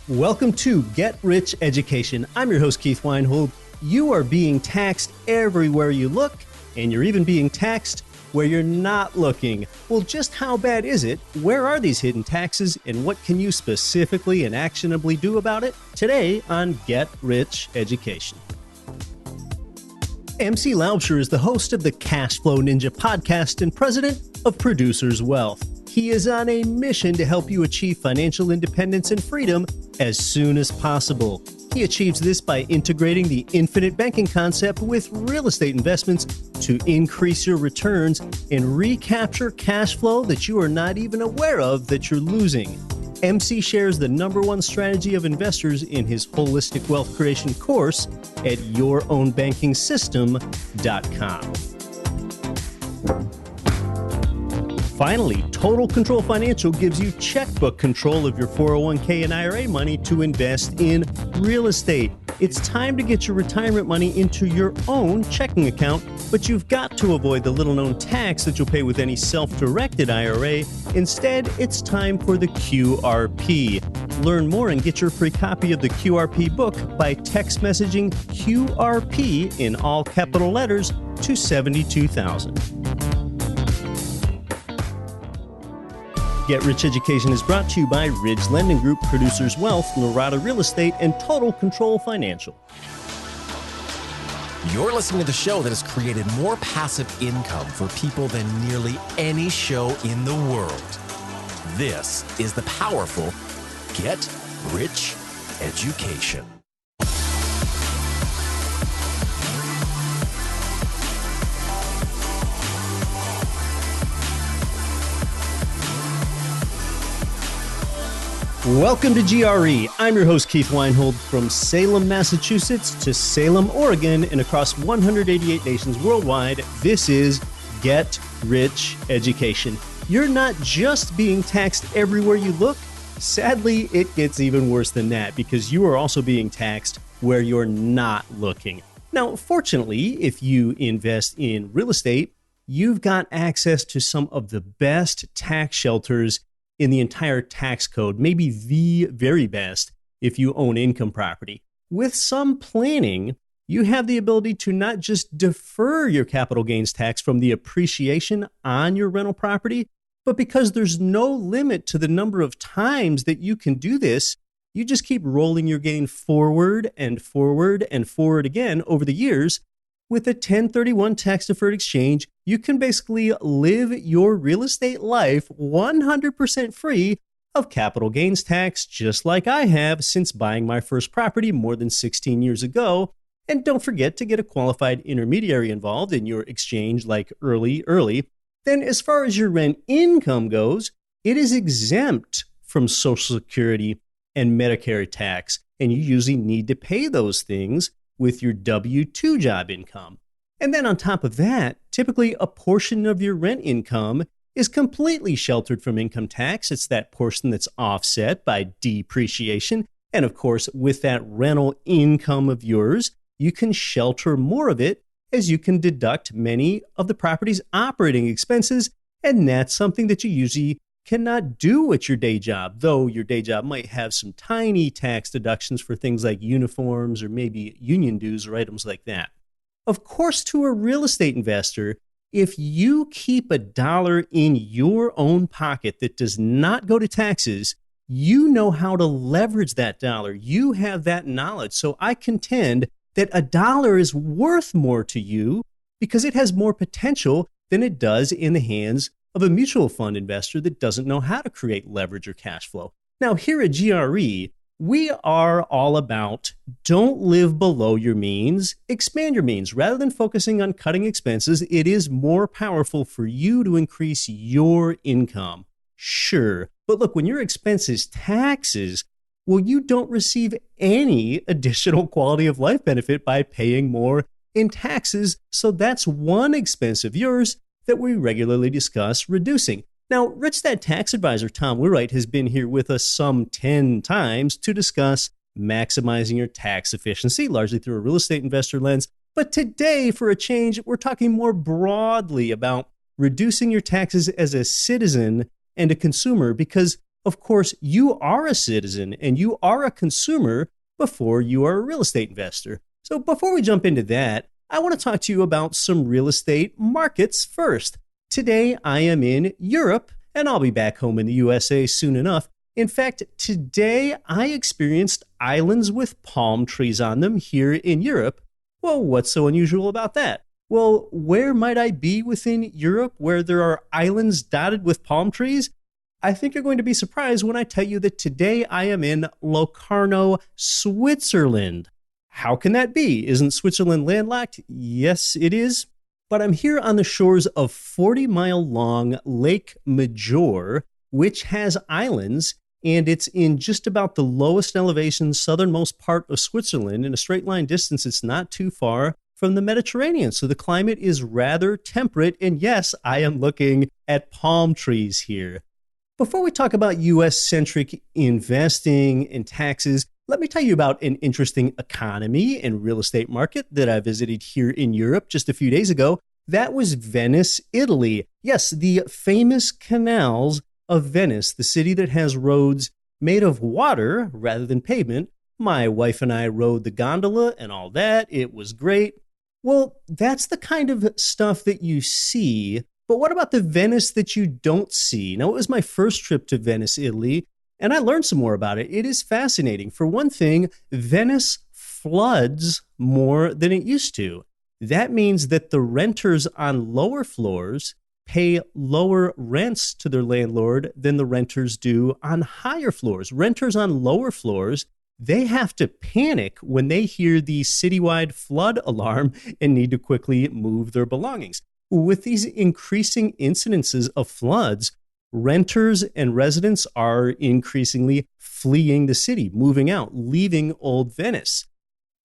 Welcome to Get Rich Education. I'm your host, Keith Weinhold. You are being taxed everywhere you look, and you're even being taxed where you're not looking. Well, just how bad is it? Where are these hidden taxes, and what can you specifically and actionably do about it? Today on Get Rich Education. MC Laubscher is the host of the Cash Flow Ninja podcast and president of Producers Wealth. He is on a mission to help you achieve financial independence and freedom as soon as possible. He achieves this by integrating the infinite banking concept with real estate investments to increase your returns and recapture cash flow that you are not even aware of that you're losing. MC shares the #1 strategy of investors in his Holistic Wealth Creation course at yourownbankingsystem.com. Finally, Total Control Financial gives you checkbook control of your 401k and IRA money to invest in real estate. It's time to get your retirement money into your own checking account, but you've got to avoid the little-known tax that you'll pay with any self-directed IRA. Instead, it's time for the QRP. Learn more and get your free copy of the QRP book by text messaging QRP in all capital letters to 72,000. Get Rich Education is brought to you by Ridge Lending Group, Producers Wealth, Norada Real Estate, and Total Control Financial. You're listening to the show that has created more passive income for people than nearly any show in the world. This is the powerful Get Rich Education. Welcome to GRE. I'm your host, Keith Weinhold, from Salem, Massachusetts to Salem, Oregon, and across 188 nations worldwide. This is Get Rich Education. You're not just being taxed everywhere you look. Sadly, it gets even worse than that because you are also being taxed where you're not looking. Now, fortunately, if you invest in real estate, you've got access to some of the best tax shelters in the entire tax code, maybe the very best if you own income property. With some planning, you have the ability to not just defer your capital gains tax from the appreciation on your rental property, but because there's no limit to the number of times that you can do this, you just keep rolling your gain forward and forward and forward again over the years. With a 1031 tax-deferred exchange, you can basically live your real estate life 100% free of capital gains tax, just like I have since buying my first property more than 16 years ago. And don't forget to get a qualified intermediary involved in your exchange like early. Then as far as your rent income goes, it is exempt from Social Security and Medicare tax, and you usually need to pay those things with your W-2 job income. And then on top of that, typically a portion of your rent income is completely sheltered from income tax. It's that portion that's offset by depreciation. And of course, with that rental income of yours, you can shelter more of it as you can deduct many of the property's operating expenses. And that's something that you usually cannot do at your day job, though your day job might have some tiny tax deductions for things like uniforms or maybe union dues or items like that. Of course, to a real estate investor, if you keep $1 in your own pocket that does not go to taxes, you know how to leverage that dollar. You have that knowledge. So I contend that $1 is worth more to you because it has more potential than it does in the hands of a mutual fund investor that doesn't know how to create leverage or cash flow. Now, here at GRE, we are all about don't live below your means, expand your means. Rather than focusing on cutting expenses, it is more powerful for you to increase your income. Sure, but look, when your expense is taxes, well, you don't receive any additional quality of life benefit by paying more in taxes. So that's one expense of yours that we regularly discuss reducing. Now, Rich Dad Tax Advisor Tom Wheelwright has been here with us some 10 times to discuss maximizing your tax efficiency, largely through a real estate investor lens. But today, for a change, we're talking more broadly about reducing your taxes as a citizen and a consumer, because Of course, you are a citizen and you are a consumer before you are a real estate investor. So before we jump into that, I want to talk to you about some real estate markets first. Today, I am in Europe, and I'll be back home in the USA soon enough. In fact, today I experienced islands with palm trees on them here in Europe. Well, what's so unusual about that? Well, where might I be within Europe where there are islands dotted with palm trees? I think you're going to be surprised when I tell you that today I am in Locarno, Switzerland. How can that be? Isn't Switzerland landlocked? Yes, it is. But I'm here on the shores of 40-mile-long Lake Major, which has islands, and it's in just about the lowest elevation, southernmost part of Switzerland. In a straight line distance, it's not too far from the Mediterranean. So the climate is rather temperate, and yes, I am looking at palm trees here. Before we talk about U.S.-centric investing and taxes, let me tell you about an interesting economy and real estate market that I visited here in Europe just a few days ago. That was Venice, Italy. Yes, the famous canals of Venice, the city that has roads made of water rather than pavement. My wife and I rode the gondola and all that. It was great. Well, that's the kind of stuff that you see. But what about the Venice that you don't see? Now, it was my first trip to Venice, Italy, and I learned some more about it. It is fascinating. For one thing, Venice floods more than it used to. That means that the renters on lower floors pay lower rents to their landlord than the renters do on higher floors. Renters on lower floors, they have to panic when they hear the citywide flood alarm and need to quickly move their belongings. With these increasing incidences of floods, renters and residents are increasingly fleeing the city, moving out, leaving Old Venice.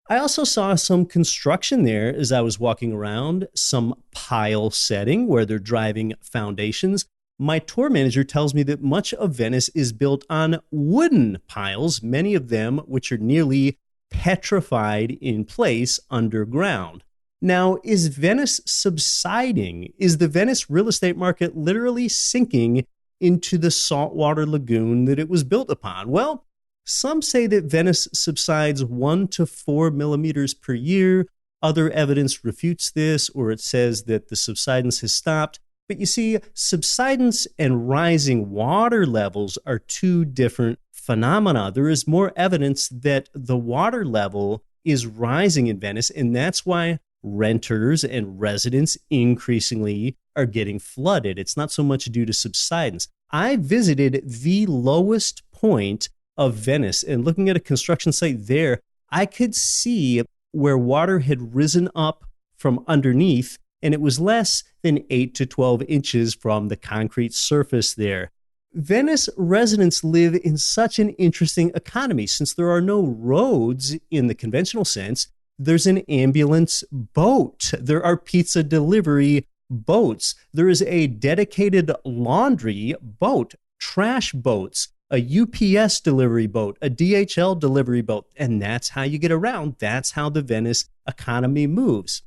I also saw some construction there as I was walking around, some pile setting where they're driving foundations. My tour manager tells me that much of Venice is built on wooden piles, many of them which are nearly petrified in place underground. Now, is Venice subsiding? Is the Venice real estate market literally sinking into the saltwater lagoon that it was built upon? Well, some say that Venice subsides 1 to 4 millimeters per year. Other evidence refutes this, or it says that the subsidence has stopped. But you see, subsidence and rising water levels are two different phenomena. There is more evidence that the water level is rising in Venice, and that's why renters and residents increasingly are getting flooded. It's not so much due to subsidence. I visited the lowest point of Venice, and looking at a construction site there, I could see where water had risen up from underneath, and it was less than 8 to 12 inches from the concrete surface there. Venice residents live in such an interesting economy. Since there are no roads in the conventional sense, there's an ambulance boat. There are pizza delivery boats. There is a dedicated laundry boat, trash boats, a UPS delivery boat, a DHL delivery boat. And that's how you get around. That's how the Venice economy moves.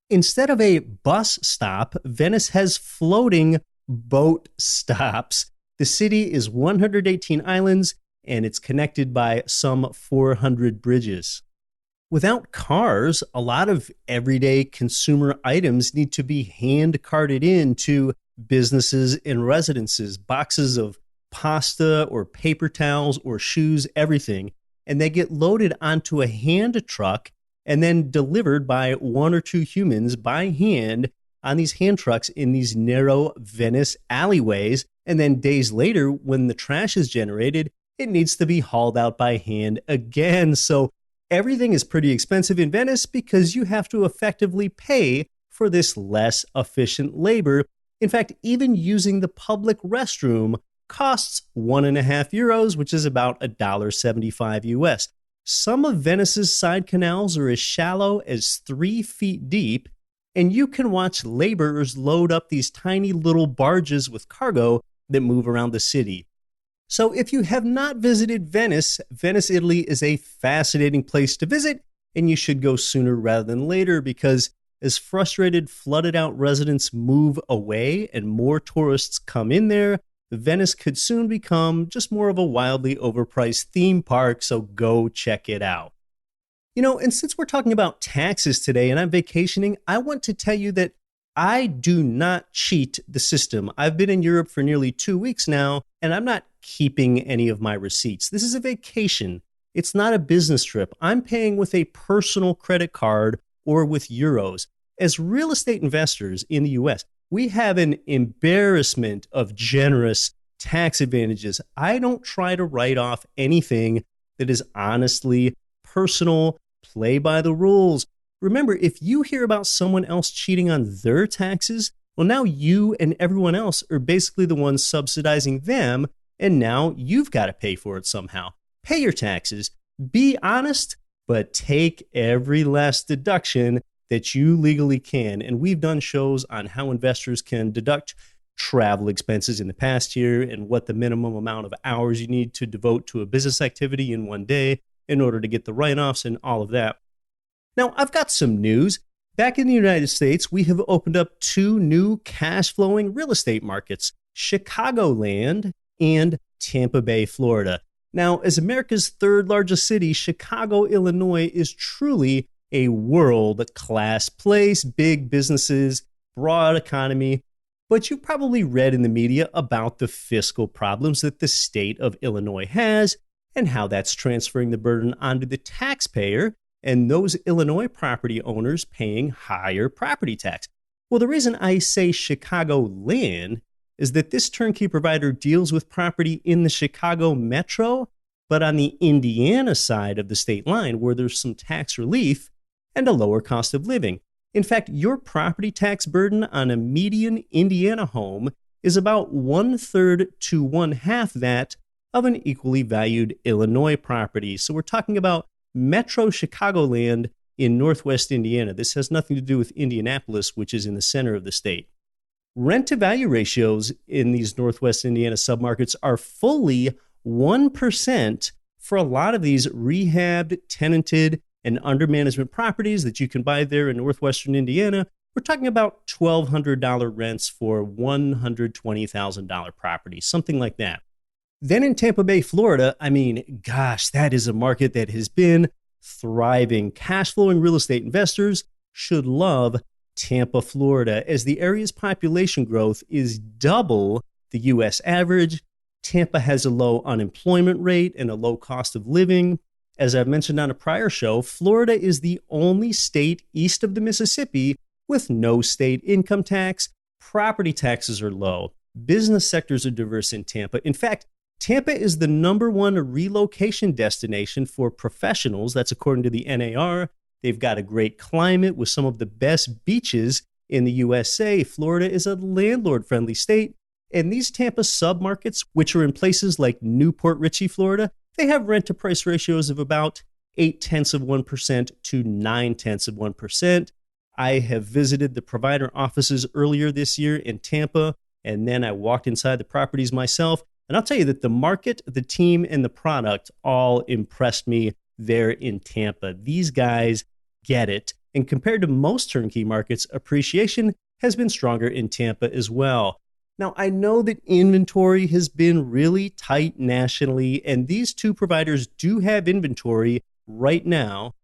Instead of a bus stop, Venice has floating boat stops. The city is 118 islands, and it's connected by some 400 bridges. Without cars, a lot of everyday consumer items need to be hand carted into businesses and residences. Boxes of pasta or paper towels or shoes, everything. And they get loaded onto a hand truck and then delivered by 1 or 2 humans by hand on these hand trucks in these narrow Venice alleyways. And then days later, when the trash is generated, it needs to be hauled out by hand again. So everything is pretty expensive in Venice because you have to effectively pay for this less efficient labor. In fact, even using the public restroom costs €1.50, which is about $1.75 US. Some of Venice's side canals are as shallow as 3 feet deep, and you can watch laborers load up these tiny little barges with cargo that move around the city. So if you have not visited Venice, Venice, Italy is a fascinating place to visit, and you should go sooner rather than later because as frustrated, flooded out residents move away and more tourists come in there, Venice could soon become just more of a wildly overpriced theme park, so go check it out. And since we're talking about taxes today and I'm vacationing, I want to tell you that I do not cheat the system. I've been in Europe for nearly 2 weeks now, and I'm not keeping any of my receipts. This is a vacation. It's not a business trip. I'm paying with a personal credit card or with euros. As real estate investors in the US, we have an embarrassment of generous tax advantages. I don't try to write off anything that is honestly personal, play by the rules. Remember, if you hear about someone else cheating on their taxes, well, now you and everyone else are basically the ones subsidizing them, and now you've got to pay for it somehow. Pay your taxes, be honest, but take every last deduction that you legally can. And we've done shows on how investors can deduct travel expenses in the past year and what the minimum amount of hours you need to devote to a business activity in one day in order to get the write-offs and all of that. Now, I've got some news. Back in the United States, we have opened up 2 new cash-flowing real estate markets, Chicagoland and Tampa Bay, Florida. Now, as America's 3rd largest city, Chicago, Illinois is truly a world-class place, big businesses, broad economy. But you probably read in the media about the fiscal problems that the state of Illinois has and how that's transferring the burden onto the taxpayer and those Illinois property owners paying higher property tax. Well, the reason I say Chicagoland is that this turnkey provider deals with property in the Chicago metro, but on the Indiana side of the state line where there's some tax relief and a lower cost of living. In fact, your property tax burden on a median Indiana home is about 1/3 to 1/2 that of an equally valued Illinois property. So we're talking about Metro Chicagoland in Northwest Indiana. This has nothing to do with Indianapolis, which is in the center of the state. Rent-to-value ratios in these Northwest Indiana submarkets are fully 1% for a lot of these rehabbed, tenanted, and under-management properties that you can buy there in Northwestern Indiana. We're talking about $1,200 rents for $120,000 properties, something like that. Then in Tampa Bay, Florida, gosh, that is a market that has been thriving. Cash flowing real estate investors should love Tampa, Florida, as the area's population growth is double the U.S. average. Tampa has a low unemployment rate and a low cost of living. As I've mentioned on a prior show, Florida is the only state east of the Mississippi with no state income tax. Property taxes are low. Business sectors are diverse in Tampa. In fact, Tampa is the #1 relocation destination for professionals. That's according to the NAR. They've got a great climate with some of the best beaches in the USA. Florida is a landlord-friendly state. And these Tampa submarkets, which are in places like Newport Richey, Florida, they have rent-to-price ratios of about 0.8% to 0.9%. I have visited the provider offices earlier this year in Tampa, and then I walked inside the properties myself. And I'll tell you that the market, the team, and the product all impressed me there in Tampa. These guys get it. And compared to most turnkey markets, appreciation has been stronger in Tampa as well. Now, I know that inventory has been really tight nationally, and these 2 providers do have inventory right now.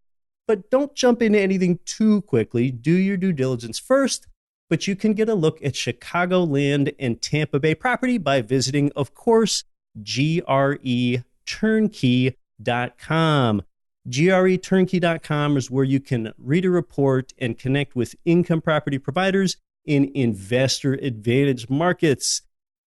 But don't jump into anything too quickly. Do your due diligence first. But you can get a look at Chicagoland and Tampa Bay property by visiting, of course, GREturnkey.com. GREturnkey.com is where you can read a report and connect with income property providers in investor advantage markets.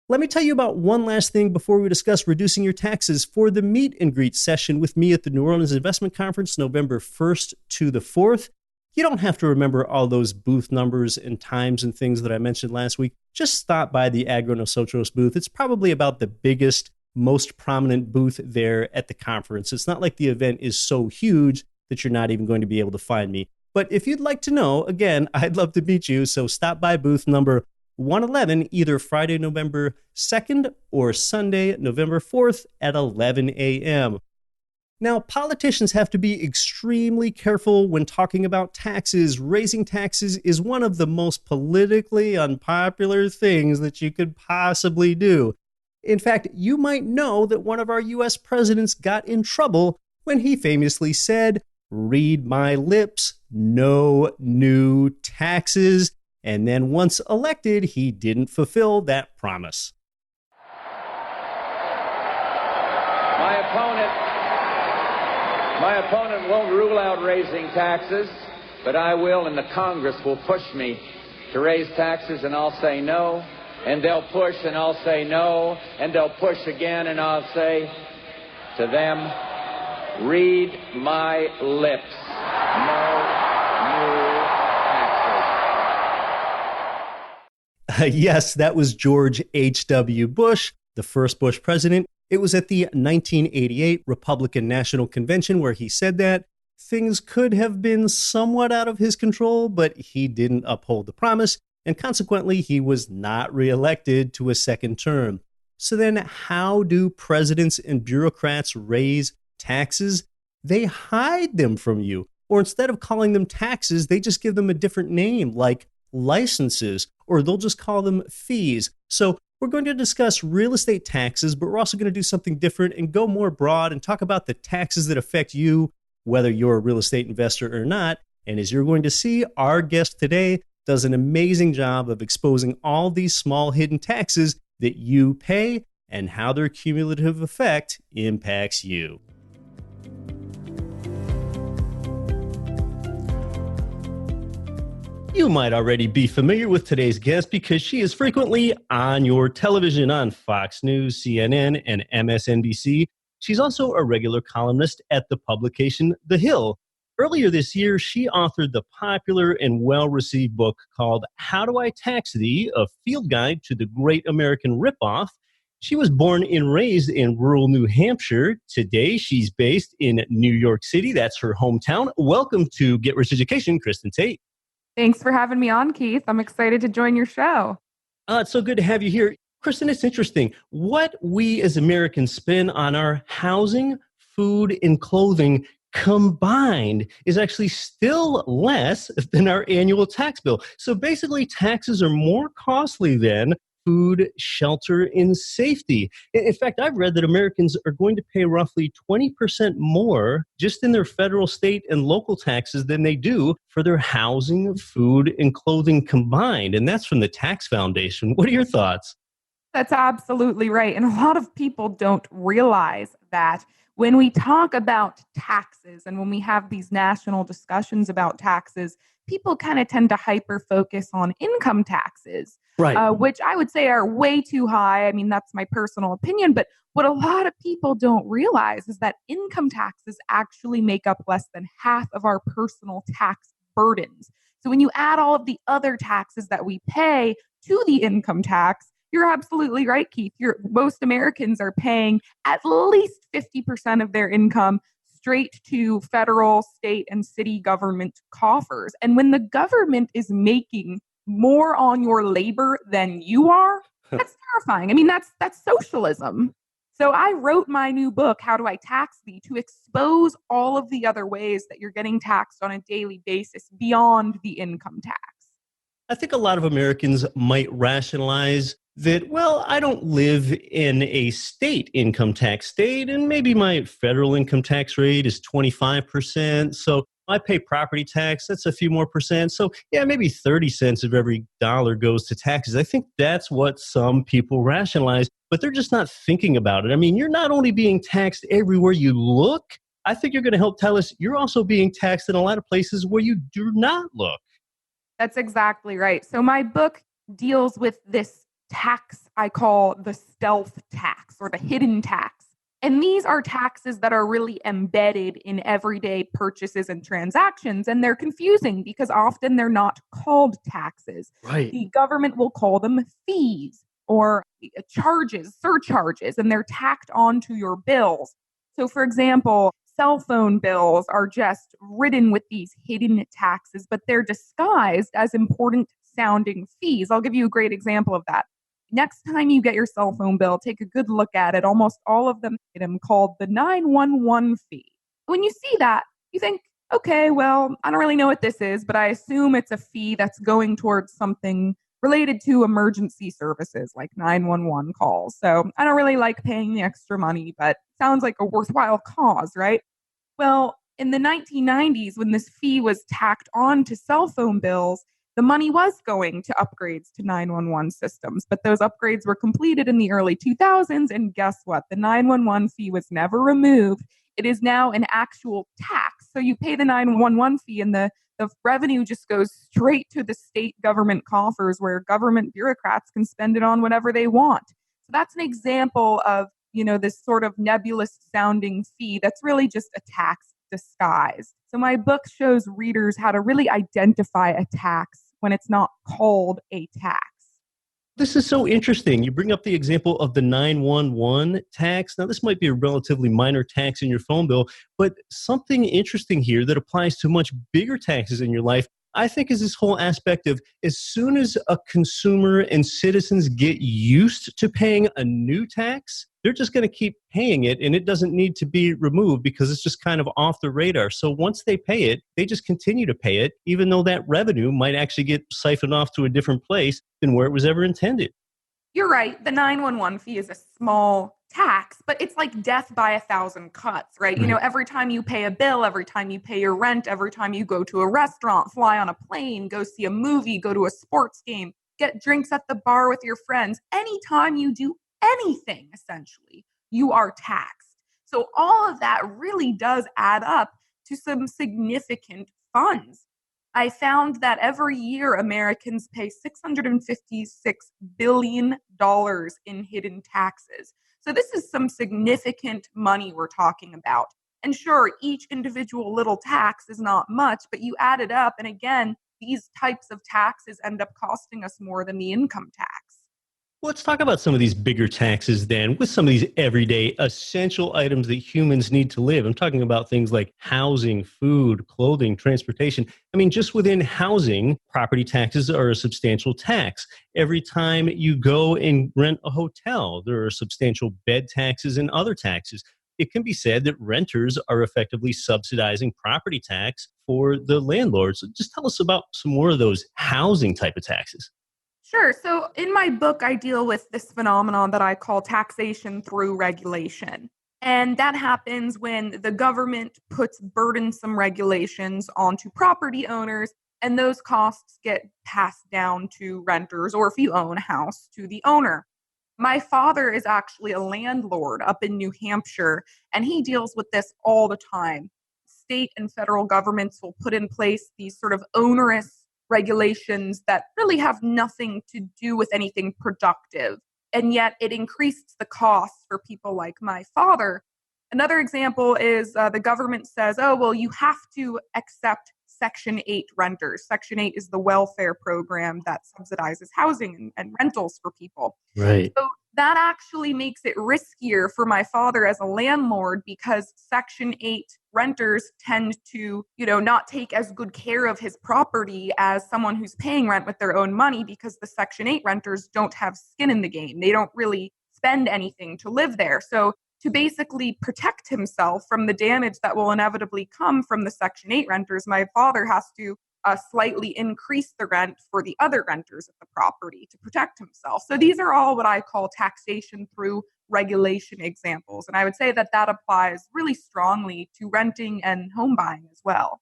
Let me tell you about one last thing before we discuss reducing your taxes. For the meet and greet session with me at the New Orleans Investment Conference, November 1st to the 4th, you don't have to remember all those booth numbers and times and things that I mentioned last week. Just stop by the Agro Nosotros booth. It's probably about the biggest, most prominent booth there at the conference. It's not like the event is so huge that you're not even going to be able to find me. But if you'd like to know, again, I'd love to meet you. So stop by booth number 111, either Friday, November 2nd or Sunday, November 4th at 11 a.m. Now, politicians have to be extremely careful when talking about taxes. Raising taxes is one of the most politically unpopular things that you could possibly do. In fact, you might know that one of our US presidents got in trouble when he famously said, "Read my lips, no new taxes." And then once elected, he didn't fulfill that promise. My opponent won't rule out raising taxes, but I will, and the Congress will push me to raise taxes, and I'll say no, and they'll push, and I'll say no, and they'll push again, and I'll say to them, read my lips, no new taxes. Yes, that was George H.W. Bush, the first Bush president. It was at the 1988 Republican National Convention where he said that. Things could have been somewhat out of his control, but he didn't uphold the promise, and consequently, he was not reelected to a second term. So then how do presidents and bureaucrats raise taxes? They hide them from you, or instead of calling them taxes, they just give them a different name, like licenses, or they'll just call them fees. So we're going to discuss real estate taxes, but we're also going to do something different and go more broad and talk about the taxes that affect you, whether you're a real estate investor or not. And as you're going to see, our guest today does an amazing job of exposing all these small hidden taxes that you pay and how their cumulative effect impacts you. You might already be familiar with today's guest because she is frequently on your television on Fox News, CNN, and MSNBC. She's also a regular columnist at the publication The Hill. Earlier this year, she authored the popular and well-received book called How Do I Tax Thee? A Field Guide to the Great American Ripoff. She was born and raised in rural New Hampshire. Today, she's based in New York City. That's her hometown. Welcome to Get Rich Education, Kristin Tate. Thanks for having me on, Keith. I'm excited to join your show. It's so good to have you here. Kristin, it's interesting. What we as Americans spend on our housing, food, and clothing combined is actually still less than our annual tax bill. So basically, taxes are more costly than food, shelter, and safety. In fact, I've read that Americans are going to pay roughly 20% more just in their federal, state, and local taxes than they do for their housing, food, and clothing combined. And that's from the Tax Foundation. What are your thoughts? That's absolutely right. And a lot of people don't realize that when we talk about taxes and when we have these national discussions about taxes, people kind of tend to hyper-focus on income taxes. Right. Which I would say are way too high. I mean, that's my personal opinion. But what a lot of people don't realize is that income taxes actually make up less than half of our personal tax burdens. So when you add all of the other taxes that we pay to the income tax, you're absolutely right, Keith. Most Americans are paying at least 50% of their income straight to federal, state, and city government coffers. And when the government is making more on your labor than you are, that's terrifying. I mean, that's socialism. So I wrote my new book, How Do I Tax Thee?, to expose all of the other ways that you're getting taxed on a daily basis beyond the income tax. I think a lot of Americans might rationalize that, well, I don't live in a state income tax state, and maybe my federal income tax rate is 25%. So I pay property tax, that's a few more percent. So yeah, maybe 30 cents of every dollar goes to taxes. I think that's what some people rationalize, but they're just not thinking about it. I mean, you're not only being taxed everywhere you look, I think you're going to help tell us you're also being taxed in a lot of places where you do not look. That's exactly right. So my book deals with this tax I call the stealth tax or the hidden tax. And these are taxes that are really embedded in everyday purchases and transactions. And they're confusing because often they're not called taxes. Right. The government will call them fees or charges, surcharges, and they're tacked onto your bills. So for example, cell phone bills are just ridden with these hidden taxes, but they're disguised as important sounding fees. I'll give you a great example of that. Next time you get your cell phone bill, take a good look at it. Almost all of them called the 911 fee. When you see that, you think, okay, well, I don't really know what this is, but I assume it's a fee that's going towards something related to emergency services like 911 calls. So I don't really like paying the extra money, but sounds like a worthwhile cause, right? Well, in the 1990s, when this fee was tacked on to cell phone bills, the money was going to upgrades to 911 systems, but those upgrades were completed in the early 2000s, and guess what? The 911 fee was never removed. It is now an actual tax. So you pay the 911 fee, and the revenue just goes straight to the state government coffers where government bureaucrats can spend it on whatever they want. So that's an example of, this sort of nebulous sounding fee that's really just a tax disguised. So my book shows readers how to really identify a tax when it's not called a tax. This is so interesting. You bring up the example of the 911 tax. Now, this might be a relatively minor tax in your phone bill, but something interesting here that applies to much bigger taxes in your life, I think, is this whole aspect of as soon as a consumer and citizens get used to paying a new tax, they're just going to keep paying it, and it doesn't need to be removed because it's just kind of off the radar. So once they pay it, they just continue to pay it, even though that revenue might actually get siphoned off to a different place than where it was ever intended. You're right. The 911 fee is a small tax, but it's like death by 1,000 cuts, right? Right. Every time you pay a bill, every time you pay your rent, every time you go to a restaurant, fly on a plane, go see a movie, go to a sports game, get drinks at the bar with your friends, anytime you do anything, essentially, you are taxed. So all of that really does add up to some significant funds. I found that every year Americans pay $656 billion in hidden taxes. So this is some significant money we're talking about. And sure, each individual little tax is not much, but you add it up, and again, these types of taxes end up costing us more than the income tax. Let's talk about some of these bigger taxes then, with some of these everyday essential items that humans need to live. I'm talking about things like housing, food, clothing, transportation. I mean, just within housing, property taxes are a substantial tax. Every time you go and rent a hotel, there are substantial bed taxes and other taxes. It can be said that renters are effectively subsidizing property tax for the landlords. So just tell us about some more of those housing type of taxes. Sure. So in my book, I deal with this phenomenon that I call taxation through regulation. And that happens when the government puts burdensome regulations onto property owners, and those costs get passed down to renters, or if you own a house, to the owner. My father is actually a landlord up in New Hampshire, and he deals with this all the time. State and federal governments will put in place these sort of onerous regulations that really have nothing to do with anything productive. And yet it increases the costs for people like my father. Another example is the government says, oh, well, you have to accept Section 8 renters. Section 8 is the welfare program that subsidizes housing and rentals for people. Right. So that actually makes it riskier for my father as a landlord because Section 8 renters tend to, not take as good care of his property as someone who's paying rent with their own money because the Section 8 renters don't have skin in the game. They don't really spend anything to live there. So to basically protect himself from the damage that will inevitably come from the Section 8 renters, my father has to slightly increase the rent for the other renters of the property to protect himself. So these are all what I call taxation through regulation examples. And I would say that that applies really strongly to renting and home buying as well.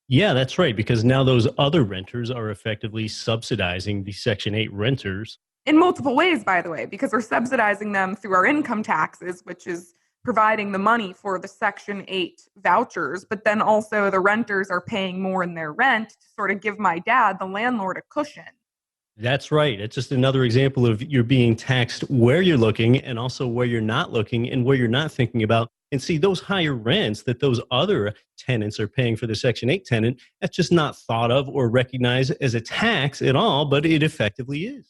Yeah, that's right, because now those other renters are effectively subsidizing the Section 8 renters. In multiple ways, by the way, because we're subsidizing them through our income taxes, which is providing the money for the Section 8 vouchers, but then also the renters are paying more in their rent to sort of give my dad, the landlord, a cushion. That's right. It's just another example of you're being taxed where you're looking and also where you're not looking and where you're not thinking about. And see, those higher rents that those other tenants are paying for the Section 8 tenant, that's just not thought of or recognized as a tax at all, but it effectively is.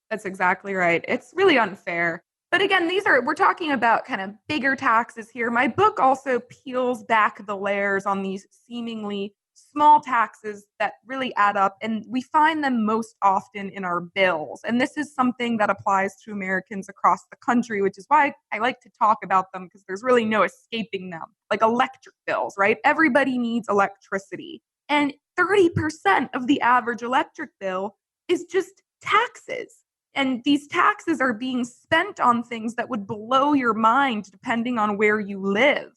That's exactly right. It's really unfair. But again, we're talking about kind of bigger taxes here. My book also peels back the layers on these seemingly small taxes that really add up, and we find them most often in our bills. And this is something that applies to Americans across the country, which is why I like to talk about them, because there's really no escaping them. Like electric bills, right? Everybody needs electricity. And 30% of the average electric bill is just taxes. And these taxes are being spent on things that would blow your mind depending on where you live.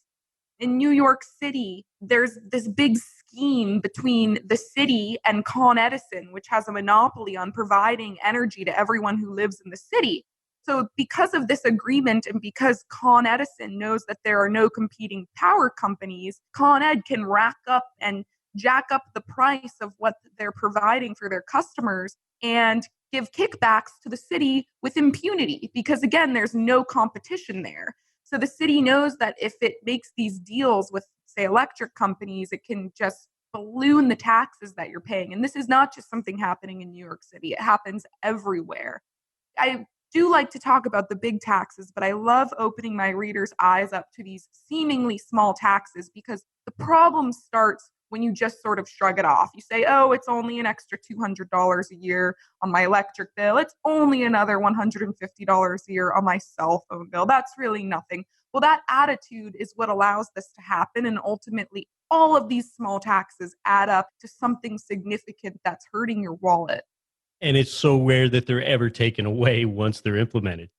In New York City, there's this big scheme between the city and Con Edison, which has a monopoly on providing energy to everyone who lives in the city. So because of this agreement and because Con Edison knows that there are no competing power companies, Con Ed can rack up and jack up the price of what they're providing for their customers and give kickbacks to the city with impunity because, again, there's no competition there. So the city knows that if it makes these deals with, say, electric companies, it can just balloon the taxes that you're paying. And this is not just something happening in New York City. It happens everywhere. I do like to talk about the big taxes, but I love opening my readers' eyes up to these seemingly small taxes because the problem starts when you just sort of shrug it off. You say, oh, it's only an extra $200 a year on my electric bill. It's only another $150 a year on my cell phone bill. That's really nothing. Well, that attitude is what allows this to happen. And ultimately, all of these small taxes add up to something significant that's hurting your wallet. And it's so rare that they're ever taken away once they're implemented.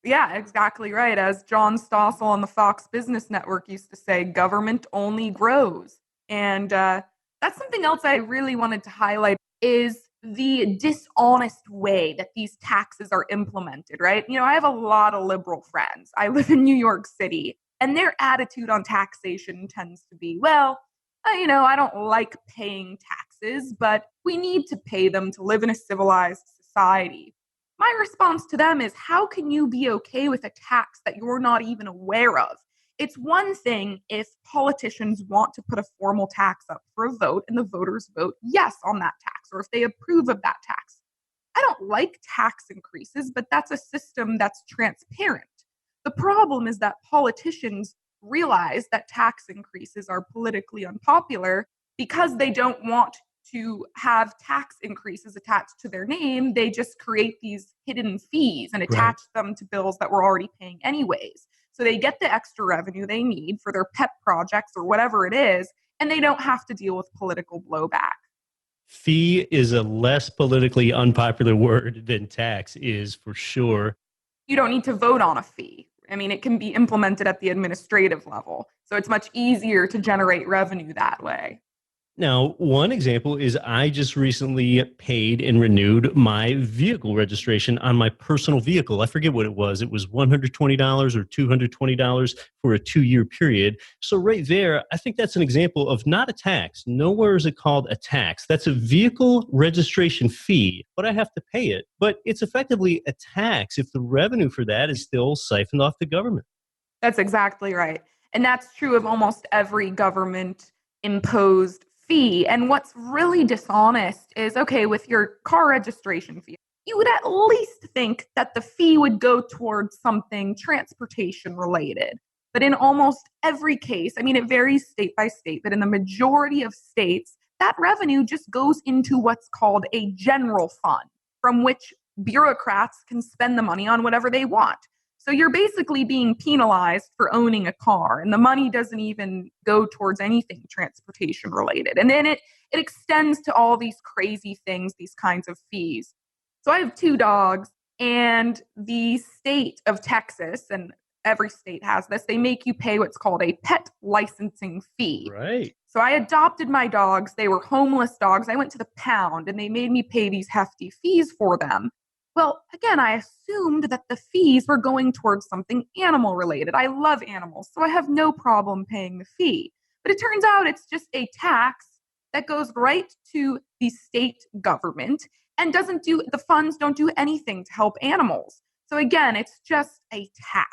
Yeah, exactly right. As John Stossel on the Fox Business Network used to say, government only grows. And that's something else I really wanted to highlight is the dishonest way that these taxes are implemented, right? You know, I have a lot of liberal friends. I live in New York City, and their attitude on taxation tends to be, well, I don't like paying taxes, but we need to pay them to live in a civilized society. My response to them is, how can you be okay with a tax that you're not even aware of? It's one thing if politicians want to put a formal tax up for a vote and the voters vote yes on that tax, or if they approve of that tax. I don't like tax increases, but that's a system that's transparent. The problem is that politicians realize that tax increases are politically unpopular because they don't want to have tax increases attached to their name. They just create these hidden fees and attach them to bills that we're already paying anyways. So they get the extra revenue they need for their pet projects or whatever it is, and they don't have to deal with political blowback. Fee is a less politically unpopular word than tax is, for sure. You don't need to vote on a fee. I mean, it can be implemented at the administrative level. So it's much easier to generate revenue that way. Now, one example is I just recently paid and renewed my vehicle registration on my personal vehicle. I forget what it was. It was $120 or $220 for a 2-year period. So right there, I think that's an example of not a tax. Nowhere is it called a tax. That's a vehicle registration fee, but I have to pay it. But it's effectively a tax if the revenue for that is still siphoned off the government. That's exactly right. And that's true of almost every government imposed fee. And what's really dishonest is, okay, with your car registration fee, you would at least think that the fee would go towards something transportation related. But in almost every case, I mean, it varies state by state, but in the majority of states, that revenue just goes into what's called a general fund, from which bureaucrats can spend the money on whatever they want. So you're basically being penalized for owning a car, and the money doesn't even go towards anything transportation related. And then it extends to all these crazy things, these kinds of fees. So I have 2 dogs, and the state of Texas, and every state has this, they make you pay what's called a pet licensing fee. Right. So I adopted my dogs. They were homeless dogs. I went to the pound, and they made me pay these hefty fees for them. Well, again, I assumed that the fees were going towards something animal related. I love animals, so I have no problem paying the fee. But it turns out it's just a tax that goes right to the state government and the funds don't do anything to help animals. So again, it's just a tax.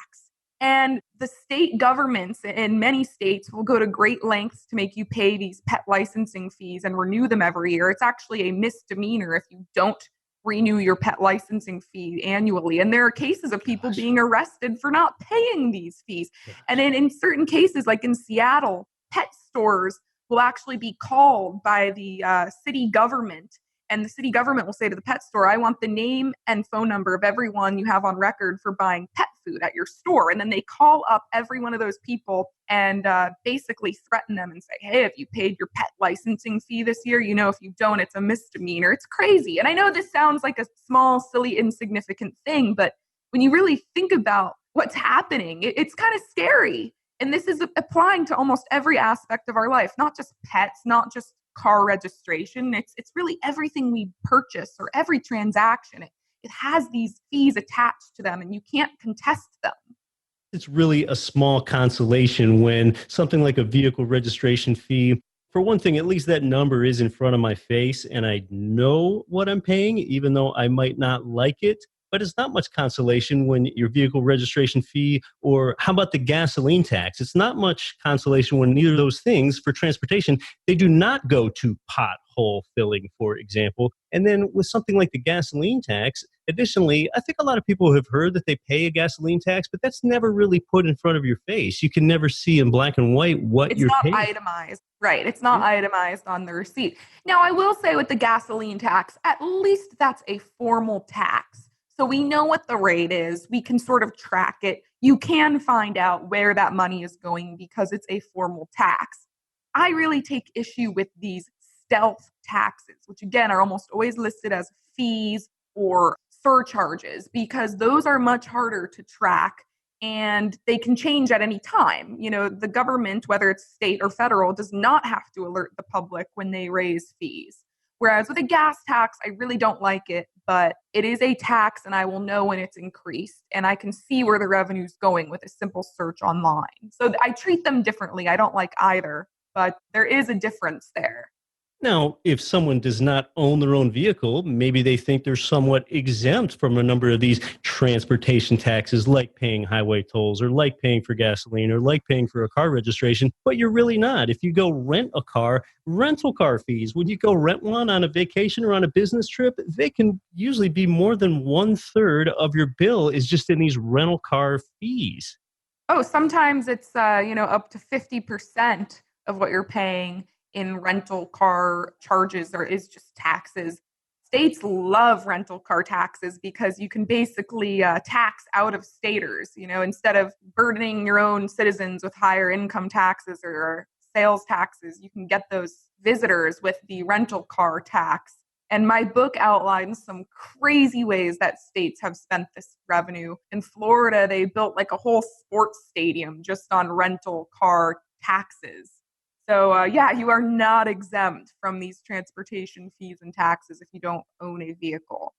And the state governments in many states will go to great lengths to make you pay these pet licensing fees and renew them every year. It's actually a misdemeanor if you don't renew your pet licensing fee annually. And there are cases of people being arrested for not paying these fees. And in certain cases, like in Seattle, pet stores will actually be called by the city government And the city government will say to the pet store, I want the name and phone number of everyone you have on record for buying pet food at your store. And then they call up every one of those people and basically threaten them and say, hey, have you paid your pet licensing fee this year? You know, if you don't, it's a misdemeanor. It's crazy. And I know this sounds like a small, silly, insignificant thing, but when you really think about what's happening, it's kind of scary. And this is applying to almost every aspect of our life, not just pets, not just car registration. It's really everything we purchase or every transaction. It has these fees attached to them and you can't contest them. It's really a small consolation when something like a vehicle registration fee, for one thing, at least that number is in front of my face and I know what I'm paying, even though I might not like it. But it's not much consolation when your vehicle registration fee, or how about the gasoline tax? It's not much consolation when neither of those things for transportation, they do not go to pothole filling, for example. And then with something like the gasoline tax, additionally, I think a lot of people have heard that they pay a gasoline tax, but that's never really put in front of your face. You can never see in black and white what you're paying. It's not itemized. Right. It's not itemized on the receipt. Now, I will say with the gasoline tax, at least that's a formal tax. So we know what the rate is. We can sort of track it. You can find out where that money is going because it's a formal tax. I really take issue with these stealth taxes, which again are almost always listed as fees or surcharges because those are much harder to track and they can change at any time. You know, the government, whether it's state or federal, does not have to alert the public when they raise fees. Whereas with a gas tax, I really don't like it, but it is a tax and I will know when it's increased and I can see where the revenue is going with a simple search online. So I treat them differently. I don't like either, but there is a difference there. Now, if someone does not own their own vehicle, maybe they think they're somewhat exempt from a number of these transportation taxes, like paying highway tolls or like paying for gasoline or like paying for a car registration, but you're really not. If you go rent a car, rental car fees, when you go rent one on a vacation or on a business trip, they can usually be more than 1/3 of your bill is just in these rental car fees. Oh, sometimes it's, up to 50% of what you're paying in rental car charges or is just taxes. States love rental car taxes because you can basically tax out-of-staters, instead of burdening your own citizens with higher income taxes or sales taxes, you can get those visitors with the rental car tax. And my book outlines some crazy ways that states have spent this revenue. In Florida, they built like a whole sports stadium just on rental car taxes. So, you are not exempt from these transportation fees and taxes if you don't own a vehicle.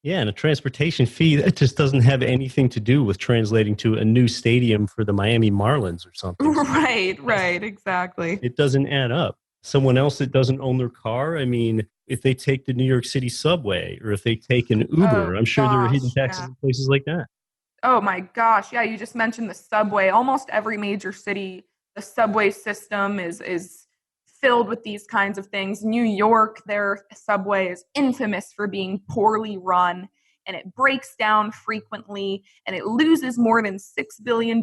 Yeah, and a transportation fee, that just doesn't have anything to do with translating to a new stadium for the Miami Marlins or something. Right, exactly. It doesn't add up. Someone else that doesn't own their car, I mean, if they take the New York City subway or if they take an Uber, I'm sure there are hidden taxes in places like that. Oh my gosh, yeah, you just mentioned the subway. Almost every major city, the subway system is filled with these kinds of things. New York, their subway is infamous for being poorly run, and it breaks down frequently, and it loses more than $6 billion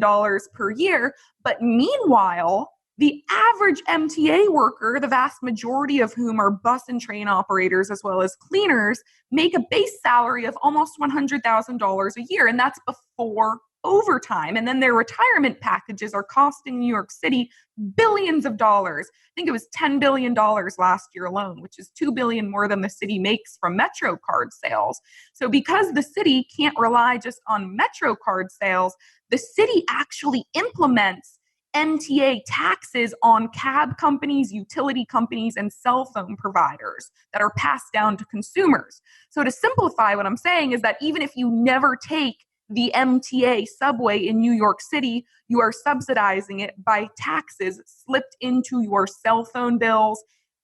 per year. But meanwhile, the average MTA worker, the vast majority of whom are bus and train operators as well as cleaners, make a base salary of almost $100,000 a year, and that's before overtime. And then their retirement packages are costing New York City billions of dollars. I think it was $10 billion last year alone, which is $2 billion more than the city makes from Metro card sales. So because the city can't rely just on Metro card sales, the city actually implements MTA taxes on cab companies, utility companies, and cell phone providers that are passed down to consumers. So to simplify, what I'm saying is that even if you never take the MTA subway in New York City, you are subsidizing it by taxes slipped into your cell phone bills,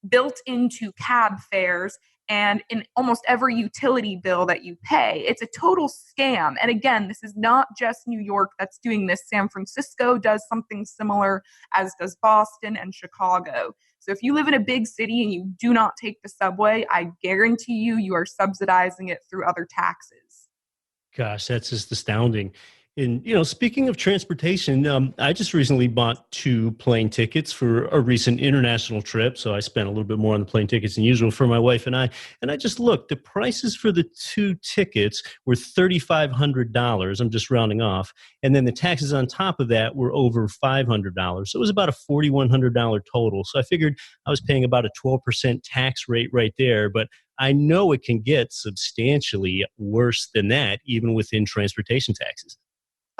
built into cab fares, and in almost every utility bill that you pay. It's a total scam. And again, this is not just New York that's doing this. San Francisco does something similar, as does Boston and Chicago. So if you live in a big city and you do not take the subway, I guarantee you are subsidizing it through other taxes. Gosh, that's just astounding. And, speaking of transportation, I just recently bought 2 plane tickets for a recent international trip. So I spent a little bit more on the plane tickets than usual for my wife and I. And I just looked, the prices for the 2 tickets were $3,500. I'm just rounding off. And then the taxes on top of that were over $500. So it was about a $4,100 total. So I figured I was paying about a 12% tax rate right there. But I know it can get substantially worse than that, even within transportation taxes.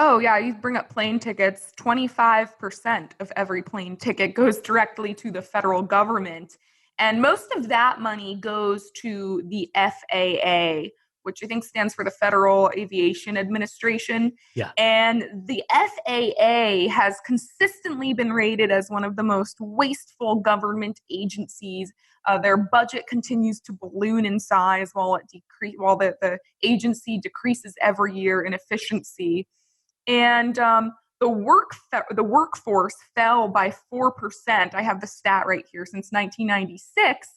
Oh, yeah, you bring up plane tickets. 25% of every plane ticket goes directly to the federal government. And most of that money goes to the FAA, which I think stands for the Federal Aviation Administration. Yeah. And the FAA has consistently been rated as one of the most wasteful government agencies. Their budget continues to balloon in size while the agency decreases every year in efficiency. And the workforce fell by 4%. I have the stat right here since 1996,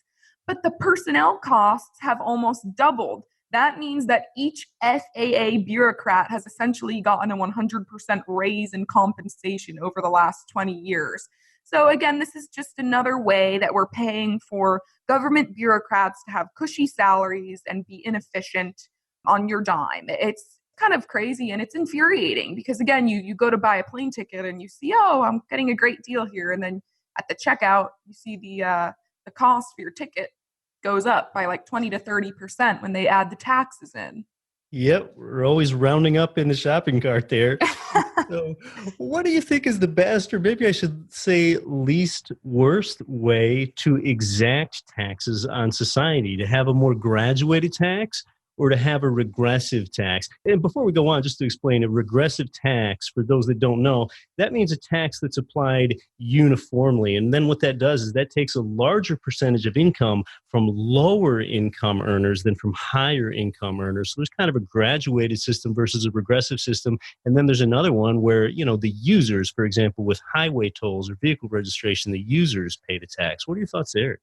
but the personnel costs have almost doubled. That means that each FAA bureaucrat has essentially gotten a 100% raise in compensation over the last 20 years. So again, this is just another way that we're paying for government bureaucrats to have cushy salaries and be inefficient on your dime. It's kind of crazy and it's infuriating because, again, you go to buy a plane ticket and you see, oh, I'm getting a great deal here. And then at the checkout, you see the cost for your ticket goes up by like 20 to 30% when they add the taxes in. Yep, we're always rounding up in the shopping cart there. So what do you think is the best, or maybe I should say least worst way to exact taxes on society? To have a more graduated tax or to have a regressive tax? And before we go on, just to explain, a regressive tax, for those that don't know, that means a tax that's applied uniformly. And then what that does is that takes a larger percentage of income from lower income earners than from higher income earners. So there's kind of a graduated system versus a regressive system. And then there's another one where, the users, for example, with highway tolls or vehicle registration, the users pay the tax. What are your thoughts there?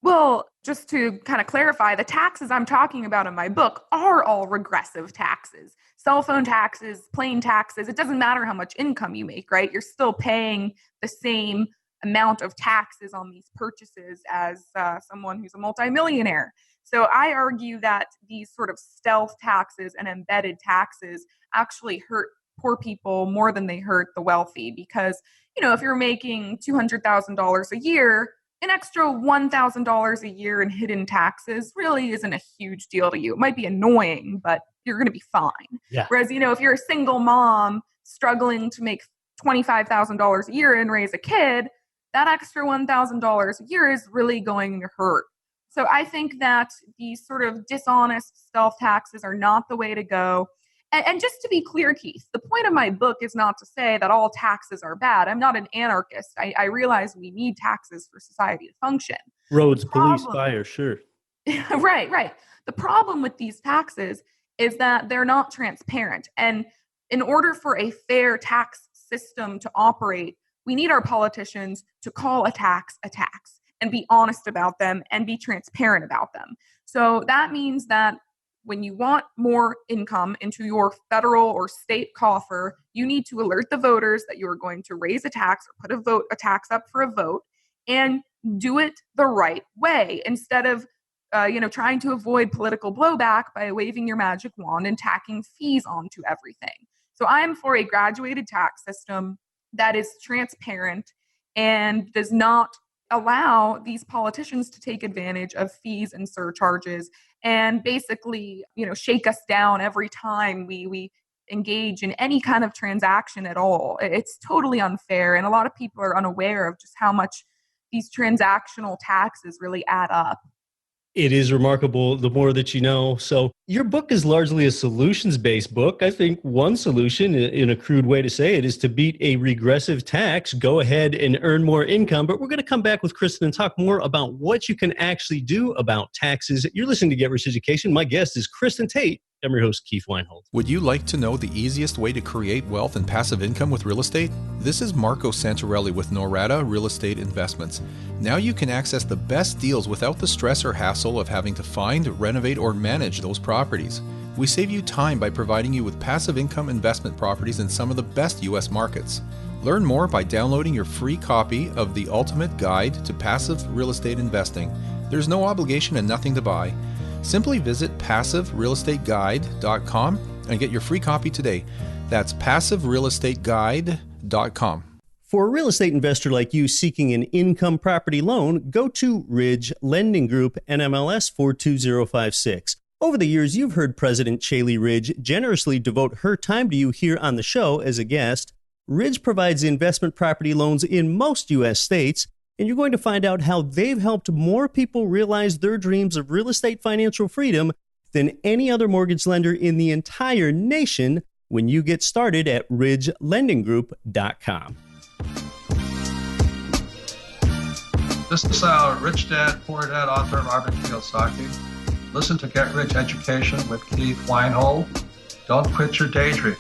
Well, just to kind of clarify, the taxes I'm talking about in my book are all regressive taxes. Cell phone taxes, plane taxes, it doesn't matter how much income you make, right? You're still paying the same amount of taxes on these purchases as someone who's a multimillionaire. So I argue that these sort of stealth taxes and embedded taxes actually hurt poor people more than they hurt the wealthy because, if you're making $200,000 a year, an extra $1,000 a year in hidden taxes really isn't a huge deal to you. It might be annoying, but you're going to be fine. Yeah. Whereas, if you're a single mom struggling to make $25,000 a year and raise a kid, that extra $1,000 a year is really going to hurt. So I think that these sort of dishonest stealth taxes are not the way to go. And just to be clear, Keith, the point of my book is not to say that all taxes are bad. I'm not an anarchist. I realize we need taxes for society to function. Roads, police, fire, sure. Right. The problem with these taxes is that they're not transparent. And in order for a fair tax system to operate, we need our politicians to call a tax and be honest about them and be transparent about them. So that means that when you want more income into your federal or state coffer, you need to alert the voters that you are going to raise a tax or put a tax up for a vote, and do it the right way instead of trying to avoid political blowback by waving your magic wand and tacking fees onto everything. So I'm for a graduated tax system that is transparent and does not allow these politicians to take advantage of fees and surcharges and basically, shake us down every time we engage in any kind of transaction at all. It's totally unfair. And a lot of people are unaware of just how much these transactional taxes really add up. It is remarkable the more that you know. So your book is largely a solutions-based book. I think one solution, in a crude way to say it, is to beat a regressive tax, go ahead and earn more income. But we're going to come back with Kristin and talk more about what you can actually do about taxes. You're listening to Get Rich Education. My guest is Kristin Tate. I'm your host, Keith Weinhold. Would you like to know the easiest way to create wealth and passive income with real estate? This is Marco Santarelli with Norada Real Estate Investments. Now you can access the best deals without the stress or hassle of having to find, renovate, or manage those properties. We save you time by providing you with passive income investment properties in some of the best U.S. markets. Learn more by downloading your free copy of The Ultimate Guide to Passive Real Estate Investing. There's no obligation and nothing to buy. Simply visit passiverealestateguide.com and get your free copy today. That's passiverealestateguide.com. For a real estate investor like you seeking an income property loan, go to Ridge Lending Group, NMLS 42056. Over the years, you've heard President Chaley Ridge generously devote her time to you here on the show as a guest. Ridge provides investment property loans in most U.S. states, and you're going to find out how they've helped more people realize their dreams of real estate financial freedom than any other mortgage lender in the entire nation when you get started at ridgelendinggroup.com. This is Rich Dad, Poor Dad, author of Arvin Kiyosaki. Listen to Get Rich Education with Keith Weinhold. Don't quit your daydream.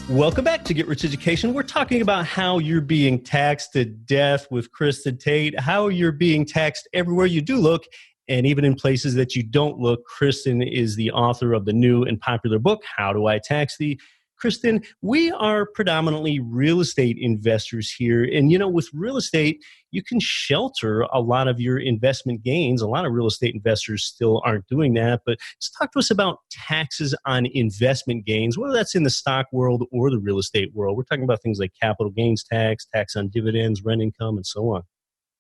Welcome back to Get Rich Education. We're talking about how you're being taxed to death with Kristin Tate, how you're being taxed everywhere you do look, and even in places that you don't look. Kristin is the author of the new and popular book, How Do I Tax Thee? Kristin, we are predominantly real estate investors here. And, you know, with real estate, you can shelter a lot of your investment gains. A lot of real estate investors still aren't doing that. But let's talk to us about taxes on investment gains, whether that's in the stock world or the real estate world. We're talking about things like capital gains tax, tax on dividends, rent income, and so on.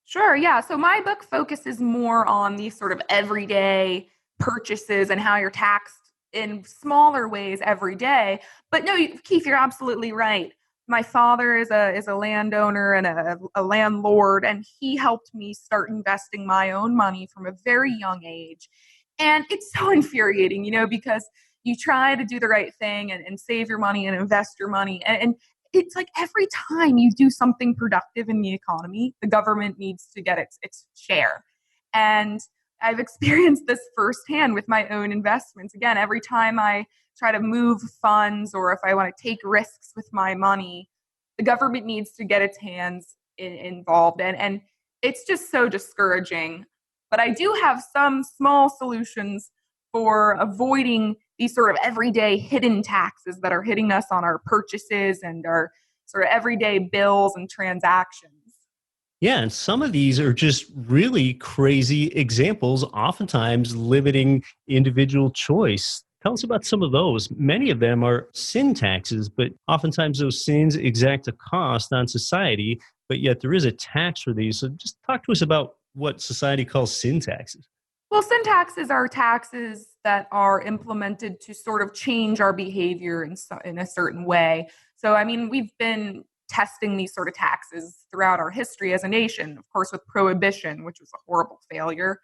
Sure, yeah. So my book focuses more on these sort of everyday purchases and how you're taxed in smaller ways every day. But no, Keith, you're absolutely right. My father is a landowner and a landlord, and he helped me start investing my own money from a very young age. And it's so infuriating, you know, because you try to do the right thing and save your money and invest your money. And it's like every time you do something productive in the economy, the government needs to get its share. And I've experienced this firsthand with my own investments. Again, every time I try to move funds or if I want to take risks with my money, the government needs to get its hands involved. And it's just so discouraging. But I do have some small solutions for avoiding these sort of everyday hidden taxes that are hitting us on our purchases and our sort of everyday bills and transactions. Yeah, and some of these are just really crazy examples, oftentimes limiting individual choice. Tell us about some of those. Many of them are sin taxes, but oftentimes those sins exact a cost on society, but yet there is a tax for these. So just talk to us about what society calls sin taxes. Well, sin taxes are taxes that are implemented to sort of change our behavior in a certain way. So, I mean, we've been testing these sort of taxes throughout our history as a nation, of course, with prohibition, which was a horrible failure,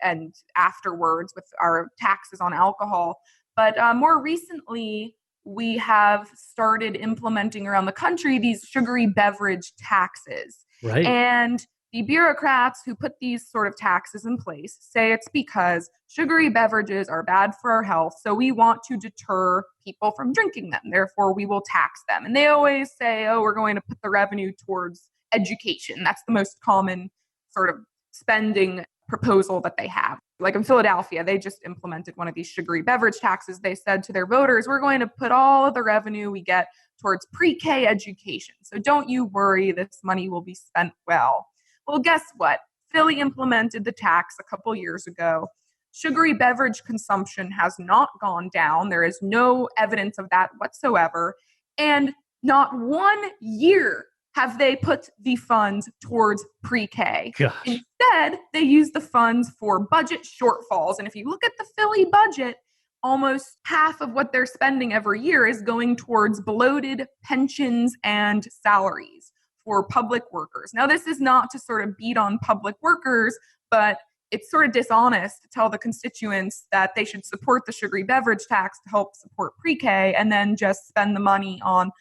and afterwards with our taxes on alcohol. But more recently, we have started implementing around the country these sugary beverage taxes. Right. And the bureaucrats who put these sort of taxes in place say it's because sugary beverages are bad for our health, so we want to deter people from drinking them. Therefore, we will tax them. And they always say, oh, we're going to put the revenue towards education. That's the most common sort of spending proposal that they have. Like in Philadelphia, they just implemented one of these sugary beverage taxes. They said to their voters, we're going to put all of the revenue we get towards pre-K education. So don't you worry, this money will be spent well. Well, guess what? Philly implemented the tax a couple years ago. Sugary beverage consumption has not gone down. There is no evidence of that whatsoever. And not 1 year have they put the funds towards pre-K. Gosh. Instead, they use the funds for budget shortfalls. And if you look at the Philly budget, almost half of what they're spending every year is going towards bloated pensions and salaries for public workers. Now, this is not to sort of beat on public workers, but it's sort of dishonest to tell the constituents that they should support the sugary beverage tax to help support pre-K and then just spend the money on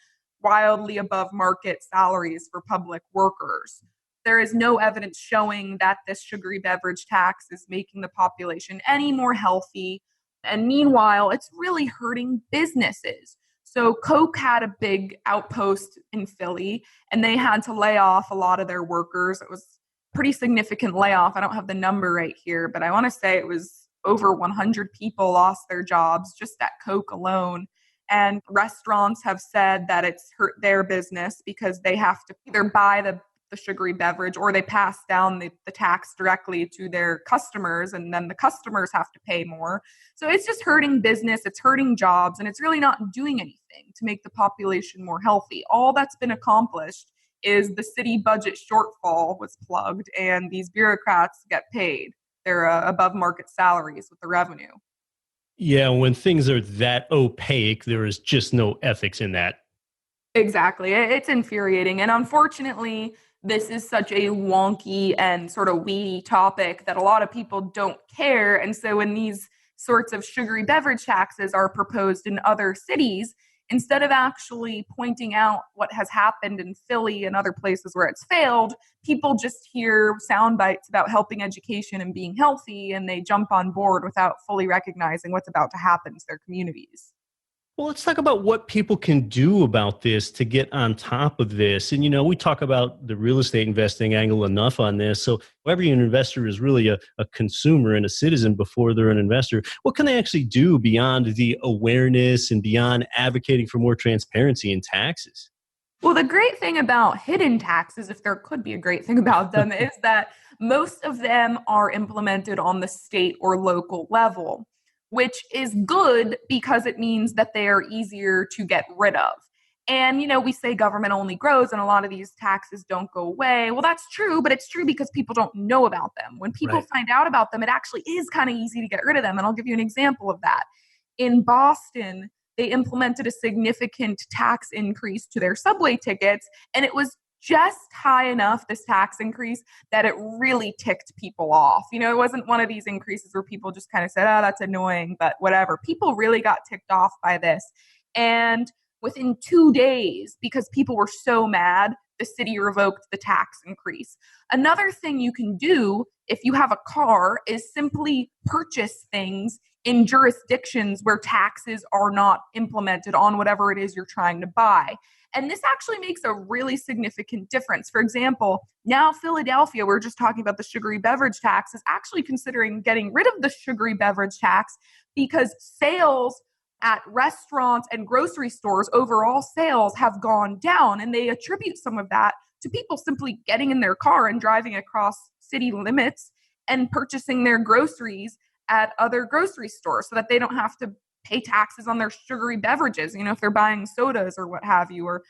wildly above market salaries for public workers. There is no evidence showing that this sugary beverage tax is making the population any more healthy. And meanwhile, it's really hurting businesses. So Coke had a big outpost in Philly, and they had to lay off a lot of their workers. It was pretty significant layoff. I don't have the number right here, but I want to say it was over 100 people lost their jobs just at Coke alone. And restaurants have said that it's hurt their business because they have to either buy the sugary beverage or they pass down the tax directly to their customers, and then the customers have to pay more. So it's just hurting business, it's hurting jobs, and it's really not doing anything to make the population more healthy. All that's been accomplished is the city budget shortfall was plugged and these bureaucrats get paid their above market salaries with the revenue. Yeah, when things are that opaque, there is just no ethics in that. Exactly. It's infuriating. And unfortunately, this is such a wonky and sort of weedy topic that a lot of people don't care. And so when these sorts of sugary beverage taxes are proposed in other cities, instead of actually pointing out what has happened in Philly and other places where it's failed, people just hear sound bites about helping education and being healthy, and they jump on board without fully recognizing what's about to happen to their communities. Well, let's talk about what people can do about this to get on top of this. And, we talk about the real estate investing angle enough on this. So every investor is really a consumer and a citizen before they're an investor. What can they actually do beyond the awareness and beyond advocating for more transparency in taxes? Well, the great thing about hidden taxes, if there could be a great thing about them, is that most of them are implemented on the state or local level, which is good because it means that they are easier to get rid of. And, we say government only grows and a lot of these taxes don't go away. Well, that's true, but it's true because people don't know about them. When people find out about them, it actually is kind of easy to get rid of them. And I'll give you an example of that. In Boston, they implemented a significant tax increase to their subway tickets, and it was just high enough, this tax increase, that it really ticked people off. It wasn't one of these increases where people just kind of said, oh, that's annoying, but whatever. People really got ticked off by this. And within 2 days, because people were so mad, the city revoked the tax increase. Another thing you can do if you have a car is simply purchase things in jurisdictions where taxes are not implemented on whatever it is you're trying to buy. And this actually makes a really significant difference. For example, now Philadelphia, we're just talking about the sugary beverage tax, is actually considering getting rid of the sugary beverage tax because sales at restaurants and grocery stores, overall sales have gone down. And they attribute some of that to people simply getting in their car and driving across city limits and purchasing their groceries at other grocery stores so that they don't have to pay taxes on their sugary beverages, if they're buying sodas or what have you, or,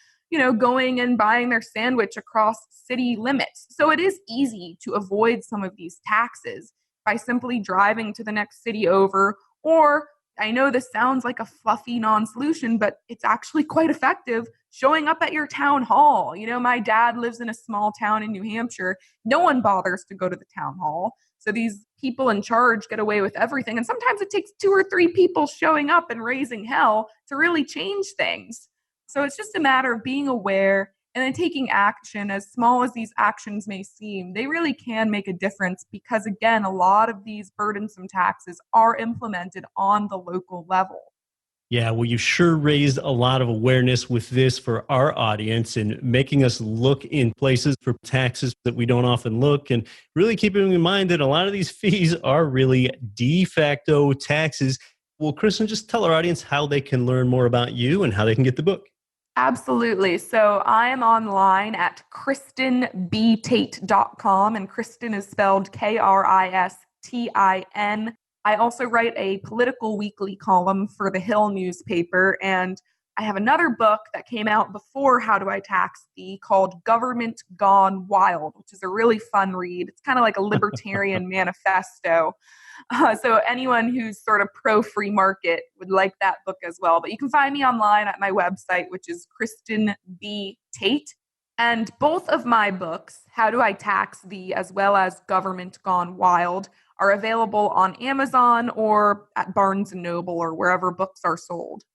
going and buying their sandwich across city limits. So it is easy to avoid some of these taxes by simply driving to the next city over. Or I know this sounds like a fluffy non-solution, but it's actually quite effective, showing up at your town hall. My dad lives in a small town in New Hampshire. No one bothers to go to the town hall. So these people in charge get away with everything. And sometimes it takes 2 or 3 people showing up and raising hell to really change things. So it's just a matter of being aware and then taking action. As small as these actions may seem, they really can make a difference because, again, a lot of these burdensome taxes are implemented on the local level. Yeah, well, you sure raised a lot of awareness with this for our audience and making us look in places for taxes that we don't often look, and really keeping in mind that a lot of these fees are really de facto taxes. Well, Kristin, just tell our audience how they can learn more about you and how they can get the book. Absolutely. So I am online at KristinBTate.com, and Kristin is spelled Kristin. I also write a political weekly column for the Hill newspaper, and I have another book that came out before How Do I Tax Thee called Government Gone Wild, which is a really fun read. It's kind of like a libertarian manifesto. So anyone who's sort of pro-free market would like that book as well. But you can find me online at my website, which is Kristin B. Tate. And both of my books, How Do I Tax Thee, as well as Government Gone Wild, are available on Amazon or at Barnes & Noble or wherever books are sold.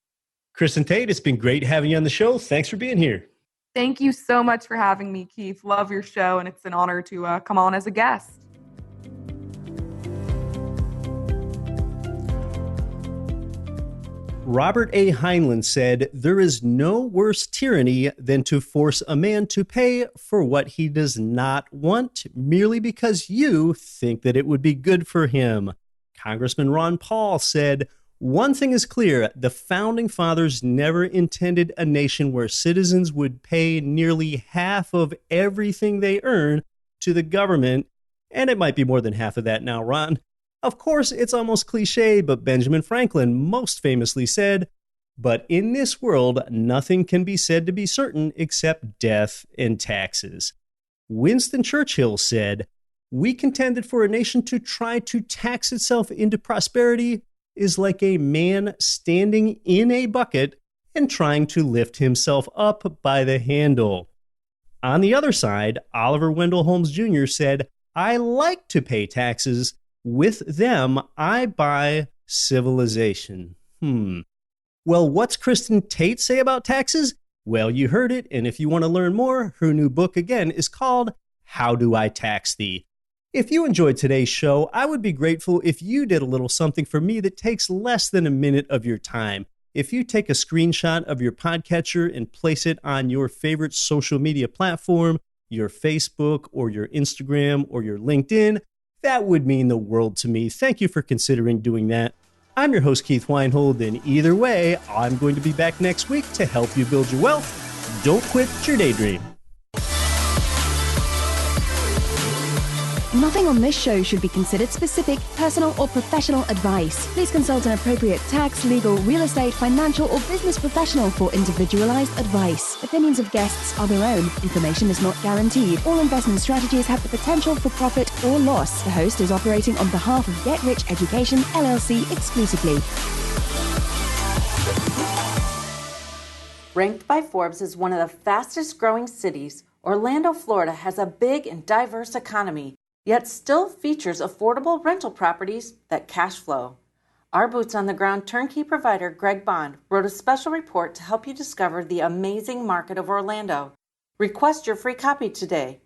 Kristin Tate, it's been great having you on the show. Thanks for being here. Thank you so much for having me, Keith. Love your show, and it's an honor to come on as a guest. Robert A. Heinlein said, "There is no worse tyranny than to force a man to pay for what he does not want merely because you think that it would be good for him." Congressman Ron Paul said, "One thing is clear, the Founding Fathers never intended a nation where citizens would pay nearly half of everything they earn to the government." And it might be more than half of that now, Ron. Of course, it's almost cliche, but Benjamin Franklin most famously said, "But in this world, nothing can be said to be certain except death and taxes." Winston Churchill said, "We contend that for a nation to try to tax itself into prosperity is like a man standing in a bucket and trying to lift himself up by the handle." On the other side, Oliver Wendell Holmes Jr. said, "I like to pay taxes. With them, I buy civilization." Well, what's Kristin Tate say about taxes? Well, you heard it, and if you want to learn more, her new book again is called How Do I Tax Thee? If you enjoyed today's show, I would be grateful if you did a little something for me that takes less than a minute of your time. If you take a screenshot of your podcatcher and place it on your favorite social media platform, your Facebook or your Instagram or your LinkedIn, that would mean the world to me. Thank you for considering doing that. I'm your host, Keith Weinhold, and either way, I'm going to be back next week to help you build your wealth. Don't quit your daydream. Nothing on this show should be considered specific, personal, or professional advice. Please consult an appropriate tax, legal, real estate, financial, or business professional for individualized advice. Opinions of guests are their own. Information is not guaranteed. All investment strategies have the potential for profit or loss. The host is operating on behalf of Get Rich Education, LLC exclusively. Ranked by Forbes as one of the fastest growing cities, Orlando, Florida has a big and diverse economy, yet still features affordable rental properties that cash flow. Our boots-on-the-ground turnkey provider, Greg Bond, wrote a special report to help you discover the amazing market of Orlando. Request your free copy today.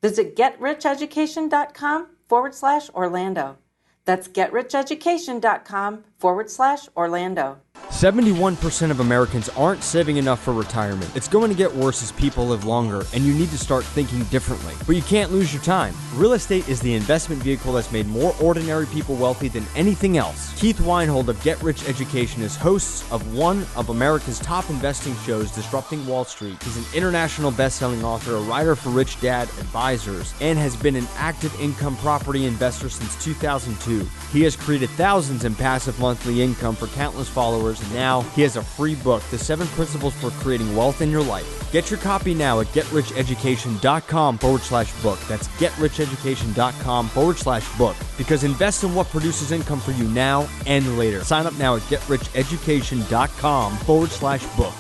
Visit GetRichEducation.com/Orlando. That's GetRichEducation.com/Orlando. 71% of Americans aren't saving enough for retirement. It's going to get worse as people live longer, and you need to start thinking differently. But you can't lose your time. Real estate is the investment vehicle that's made more ordinary people wealthy than anything else. Keith Weinhold of Get Rich Education is host of one of America's top investing shows, Disrupting Wall Street. He's an international best-selling author, a writer for Rich Dad Advisors, and has been an active income property investor since 2002. He has created thousands in passive monthly income for countless followers, and now he has a free book, The 7 Principles for Creating Wealth in Your Life. Get your copy now at GetRichEducation.com/book. That's GetRichEducation.com/book. Because invest in what produces income for you now and later. Sign up now at GetRichEducation.com/book.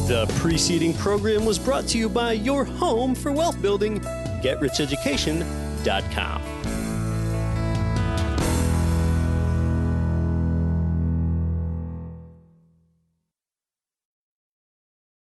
The preceding program was brought to you by your home for wealth building, GetRichEducation.com.